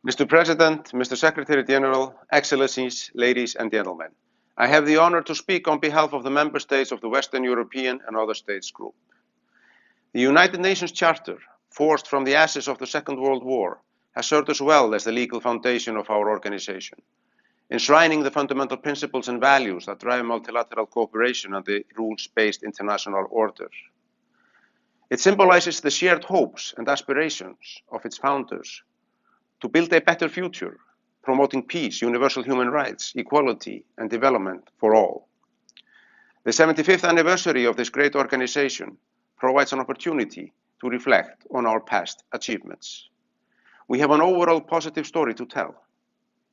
Mr. President, Mr. Secretary General, Excellencies, ladies and gentlemen, I have the honor to speak on behalf of the member states of the Western European and other states group. The United Nations Charter, forged from the ashes of the Second World War, has served us well as the legal foundation of our organization, enshrining the fundamental principles and values that drive multilateral cooperation and the rules-based international order. It symbolizes the shared hopes and aspirations of its founders to build a better future, promoting peace, universal human rights, equality, and development for all. The 75th anniversary of this great organization provides an opportunity to reflect on our past achievements. We have an overall positive story to tell.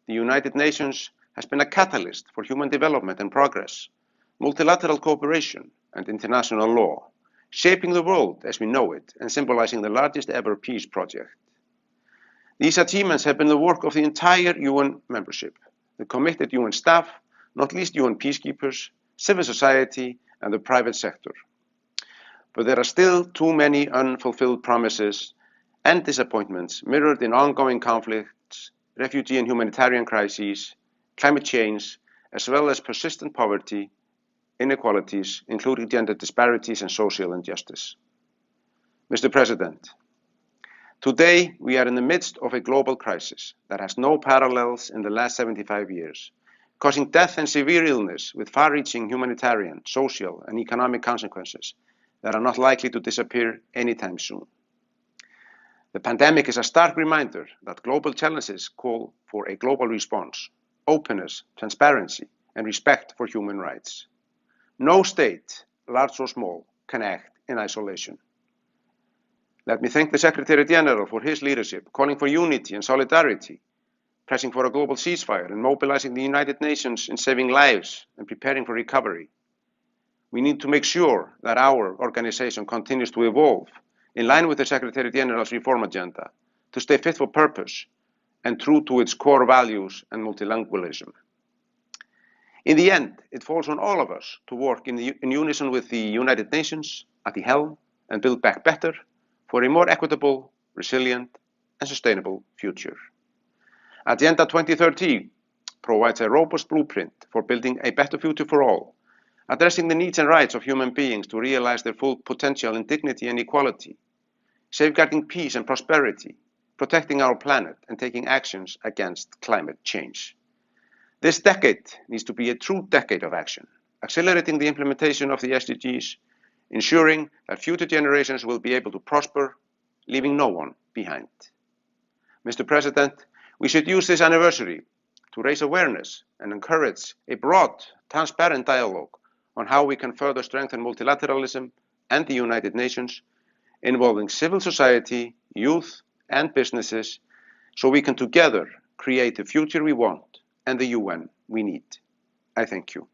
The United Nations has been a catalyst for human development and progress, multilateral cooperation, and international law, shaping the world as we know it and symbolizing the largest ever peace project. These achievements have been the work of the entire UN membership, the committed UN staff, not least UN peacekeepers, civil society, and the private sector. But there are still too many unfulfilled promises and disappointments mirrored in ongoing conflicts, refugee and humanitarian crises, climate change, as well as persistent poverty, inequalities, including gender disparities and social injustice. Mr. President, today we are in the midst of a global crisis that has no parallels in the last 75 years, causing death and severe illness with far-reaching humanitarian, social, and economic consequences that are not likely to disappear anytime soon. The pandemic is a stark reminder that global challenges call for a global response, openness, transparency, and respect for human rights. No state, large or small, can act in isolation. Let me thank the Secretary General for his leadership, calling for unity and solidarity, pressing for a global ceasefire, and mobilizing the United Nations in saving lives and preparing for recovery. We need to make sure that our organization continues to evolve in line with the Secretary General's reform agenda, to stay fit for purpose and true to its core values and multilingualism. In the end, it falls on all of us to work in unison with the United Nations at the helm and build back better for a more equitable, resilient, and sustainable future. Agenda 2030 provides a robust blueprint for building a better future for all, addressing the needs and rights of human beings to realize their full potential in dignity and equality, safeguarding peace and prosperity, protecting our planet, and taking actions against climate change. This decade needs to be a true decade of action, accelerating the implementation of the SDGs, ensuring that future generations will be able to prosper, leaving no one behind. Mr. President, we should use this anniversary to raise awareness and encourage a broad, transparent dialogue on how we can further strengthen multilateralism and the United Nations, involving civil society, youth, and businesses, so we can together create the future we want and the UN we need. I thank you.